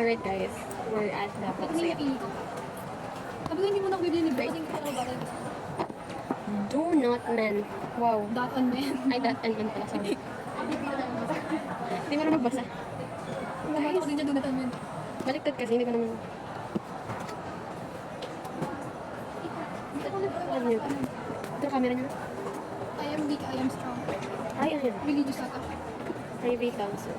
Alright guys, we're at the Patsy. Sabi ko hindi mo na ako bibili ni Bray. Hindi ko na bagay. Do not men. Wow. Dot on men. Ay, that and men pala, sorry. Hindi mo na magbasa. Guys, ako din dyan, do not on men. Baliktad kasi, hindi ko naman. Ano yun? Ito na camera niya. I am weak, I am strong. Ay, ano yun? Religious ata. Private council.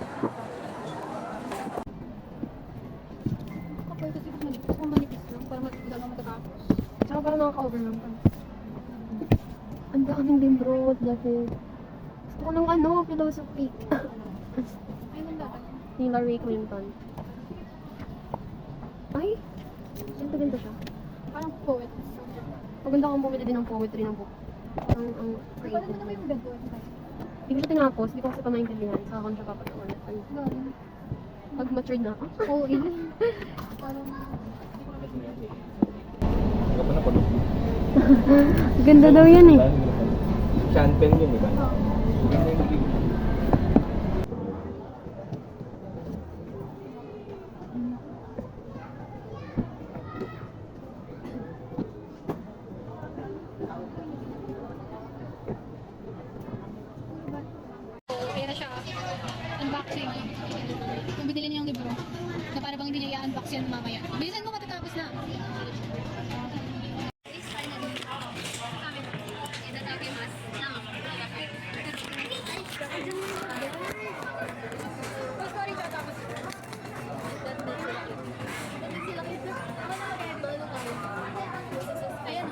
Kapag kasi kung manipis lang, para magdala lang matatapos. Tsaka parang nakaka-overwhelm pa. Ang daming libro, dati. Gusto ko ng ano, philosophy. Ay, wala. Ni Larry Clinton. Ay! Ganda siya. Parang poet. Maganda kang bumili din ng poetry ng book. Ang Parang creative. naman yung bed poet. Hindi ko siya tinapos, hindi ko kasi pa maintindihan. Saka ko siya papatulan. Pag matured na ako. Oo, yun. Parang... Ganda daw yan eh. Sean Penn yun, diba? Kaya na siya. Unboxing. Kung binili niya yung libro, na para bang hindi niya i-unbox yan mamaya. Bilisan mo, matatapos na. Ayan.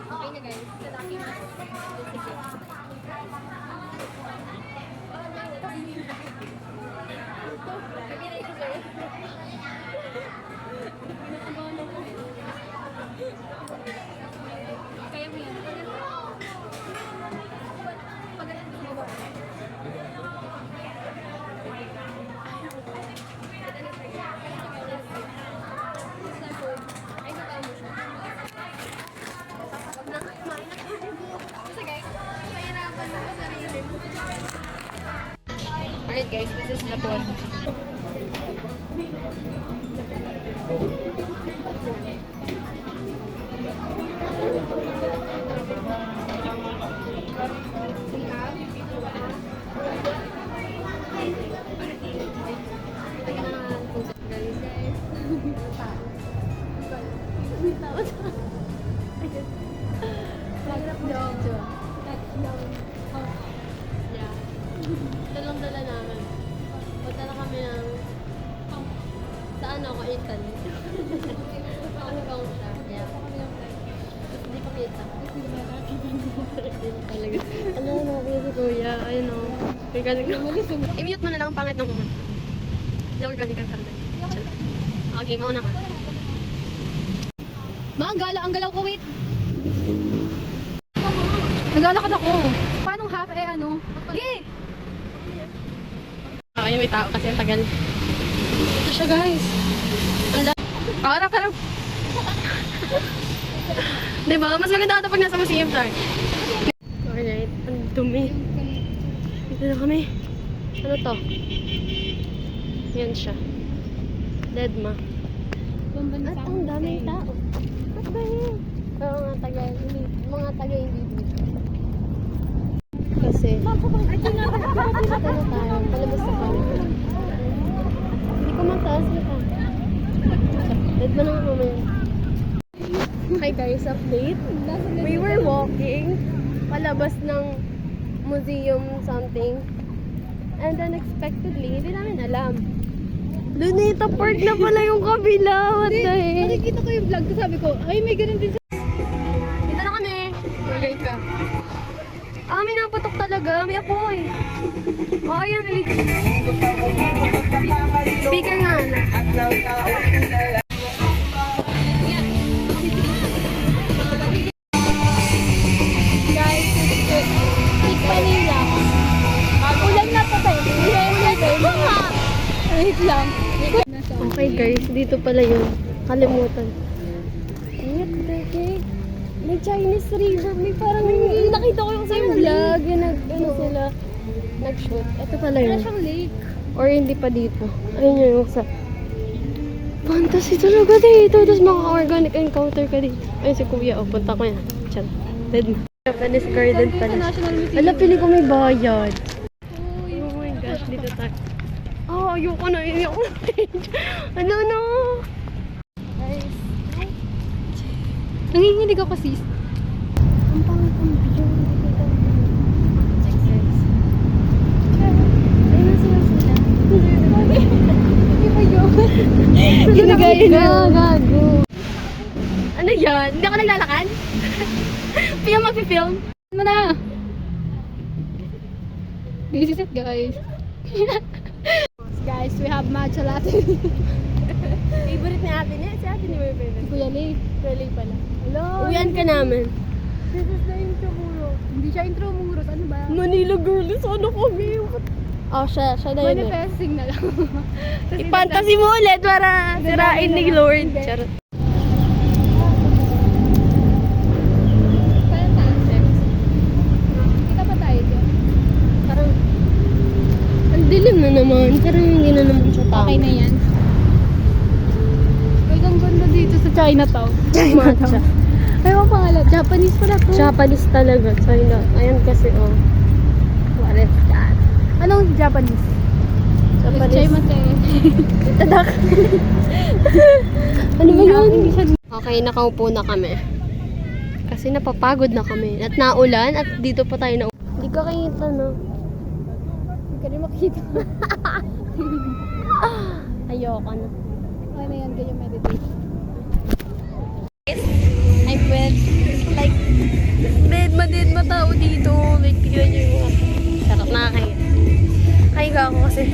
Okay na guys. Kaya mo yan. Alright guys, this is the pod. Dalang-dala namin. Punta na kami ng sa ano ko, Italy. Hong Kong siya. Yeah. Hindi pa kita. Talaga. Ano na ako si Kuya? Ayun o. I-mute mo na lang ang pangit ng umat. Hindi ako galing kang sarili. Okay, mauna ka. Ma, ang galaw ko, wait. Naglalakad ako. Paano half ano? Okay. Ayun, may tao kasi ang tagal. Ito siya guys. Harap. Diba? Mas maganda ata pag nasa museum tayo. Alright, ang dumi. Dito na kami. Ano to? Yan siya. Deadma. At ang daming tao. Ba't ba yun? Oo nga, mga taga hindi dito. Kasi, ito na tayo. Palabas sa kami. Hindi ko mataas na ka. Deadma na nga mamaya. Hi guys, update. We were walking palabas ng museum something. And unexpectedly, hindi namin alam. Lunita Park na pala yung kabila. What the heck? Nakikita ko yung vlog ko, sabi ko, ay may ganun din sa... Dito na kami. Magay ka. May napatok talaga. May apoy. Oh, ayan. Speaker nga. Guys, it's Manila. Ulan na pa tayo. Wait lang. Okay guys, dito pala yun. Kalimutan. What the heck? May Chinese river. May parang nakita ko yung sa vlog. Yung sila nag-shoot. Ito pala Wala yun. siyang lake. Or hindi pa dito. Ayun yun yung sa Fantasy talaga dito. Tapos maka-organic encounter ka dito. Ay, si Kuya. O, punta ko yan. Chan. Dead mo. Japanese garden Sa pala. National Museum. Ala, piling ko may bayad. Uy. Oh my gosh, dito tayo. Oh, ayoko na. Ayoko na. Ano, no? Guys. Nanginginig ako sis. Ang pangit ang video. Check guys. Ayun na sila sila. Hindi ba yun? Ginagaya na. Gago. Ano yan? Hindi ako naglalakad? Film mag-film? Ano na? This is it guys. Guys, we have matcha latte. Favorite ni ate niya? Si ate niya may favorite. Kuya Lee. Relay pala. Hello. Uwian ka namin. This is the intro muros. Hindi siya intro muros. Ano ba? Manila girls, ano kami? Oh, siya na yun. Manifesting na lang. Tapos I-fantasy mo ulit para sirain ni Lord. Hindi. Charot. Parang concept. Kita pa tayo dyan. Parang, ang dilim na naman. Parang hindi na naman siya tao. Okay na yan. Ay, ang ganda dito sa Chinatown. Matcha. Ay, ang pangalan. Japanese pala to. Japanese talaga. China. Ayan kasi, oh. What is that? Anong Japanese? Japanese. Mate. Tadak. Ano ba yun? Okay, nakaupo na kami. Kasi napapagod na kami. At naulan at dito pa tayo na. Hindi ka kita, no? Hindi ka rin makita. Ayoko na. Okay na yan, ganyan meditate. I'm with, like, dead matao dito. Like, tignan nyo yung mga. Sarap na kayo. Kahiga ako kasi.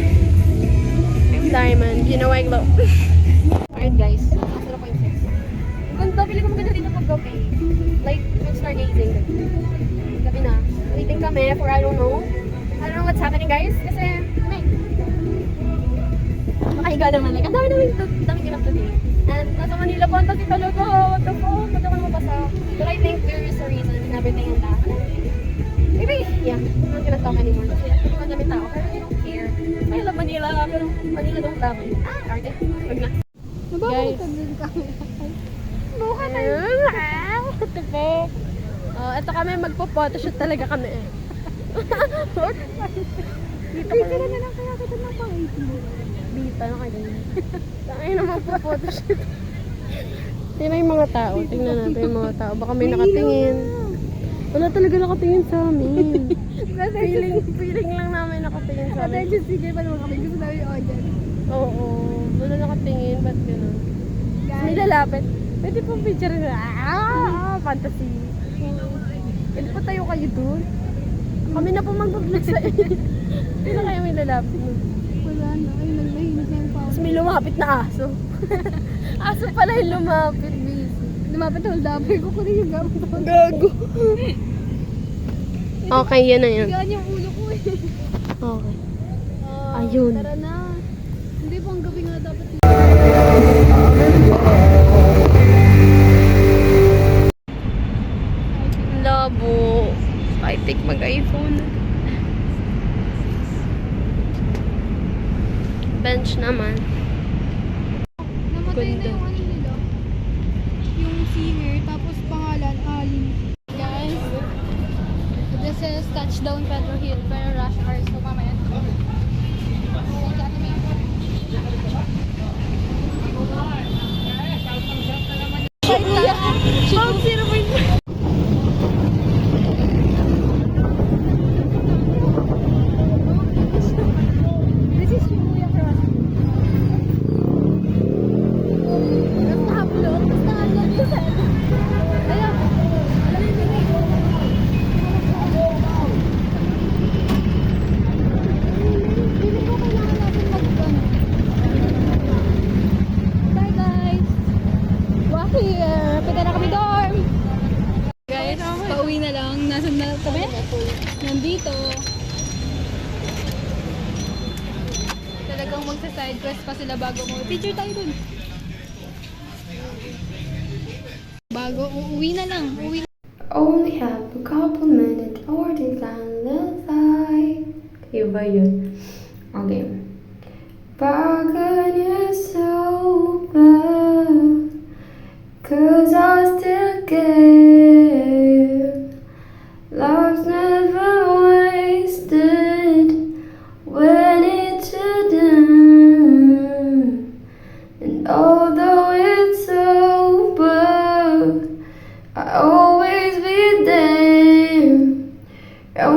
I'm diamond. You know I glow. Alright guys. Masarap po yung sex. Ganda, pili ko maganda dito pag gabi. Like, yung stargazing. Gabi na. Waiting kami for I don't know what's happening guys. Kasi, makahiga naman. Like, ang daming ganap today. And nasa Manila fantasy talaga. What the fuck? Ba't ako mabasa? But I think there is a reason and everything and that. Maybe, yeah. I'm not gonna talk anymore. Kasi madami tao. Pero I don't care. I love Manila. Pero Manila don't love me. Arte. Wag na. Nababalik ka din ka. Buka tayo. Ito po. Ito kami, magpo-photoshoot talaga kami eh. Dito Picture na lang kaya kita na pang 18. Bita na kayo. Tayo na magpo-photoshoot. Tingnan yung mga tao. Tingnan natin yung mga tao. Baka may nakatingin. Wala talaga nakatingin sa amin. feeling lang namin nakatingin sa amin. Attention seeker pa naman kami. Gusto namin yung audience. Oo. Wala nakatingin. Ba't gano'n? May lalapit. Pwede pong picture na. Fantasy. Pwede pa tayo kayo dun. Kami na po mag-vlog sa inyo. Hindi na kayo may lalapit. Wala na. Ay, nagmahinig na yung power. Tapos may lumapit na aso. Aso pala yung lumapit. Busy. Lumapit hold up. Ko ko rin yung gamit ko. Gago. Okay, yan na yan. Yan yung ulo ko eh. Okay. Ayun. Tara na. Hindi po ang gabi nga dapat. Labo. I think mag-iPhone. Bench naman. Namatay Ganda. na yung ano nila. Yung singer. Tapos pangalan, Ali. Guys. This is Touchdown Pedro Hill. Pero rush hour. So mamaya. This is Shibuya Cross. Basta upload. Basta upload ko sa Ayun. Alam mo yung Feeling ko kailangan natin mag-ano. Bye guys! Walk here! Pwede na kami dorm! Guys, pauwi na lang. Nasaan na kami? Nandito. Talagang magsa-side quest pa sila bago mo. Picture tayo dun. Bago, uuwi na lang. Uuwi na. Only have a couple minutes or they can lie. Iba yun. Okay. Pag ganyan so bad.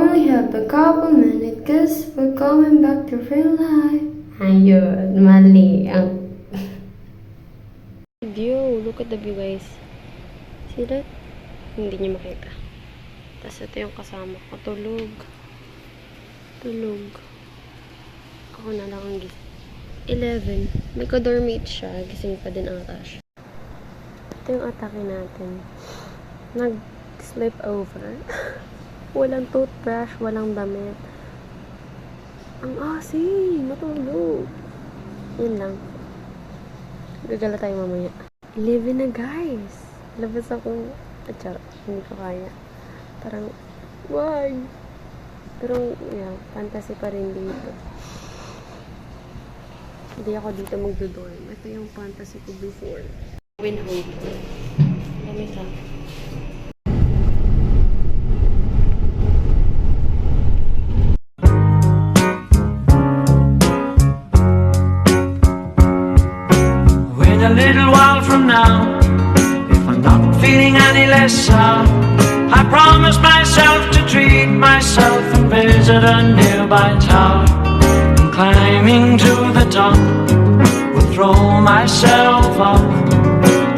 only have a couple minutes cause we're going back to real life. Ayun, mali ang... View, look at the view guys. See that? Hindi niyo makita. Tapos ito yung kasama ko. Tulog. Ako na lang ang gising. 11. May ka-dormate siya. Gising pa din ata siya. Ito yung atake natin. Nag-sleep over. Walang toothbrush, walang damit. Ang asin! Matulog. Yun lang. Gagala tayo mamaya. 11 na guys! Labas ako. Achar, hindi ko kaya. Parang, why? Pero, yeah, fantasy pa rin dito. Hindi ako dito magdodorm. Ito yung fantasy ko before. Win hope. Dami ka. Wait a little while from now, if I'm not feeling any less sound, I promise myself to treat myself and visit a nearby tower. And climbing to the top, will throw myself off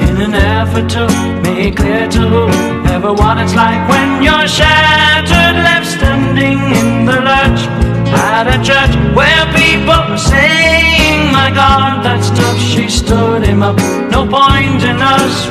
in an effort to make clear to whoever what it's like when you're shattered, left standing in the lurch at a church where people were saying, my God, that's tough. She stood him up. No point in us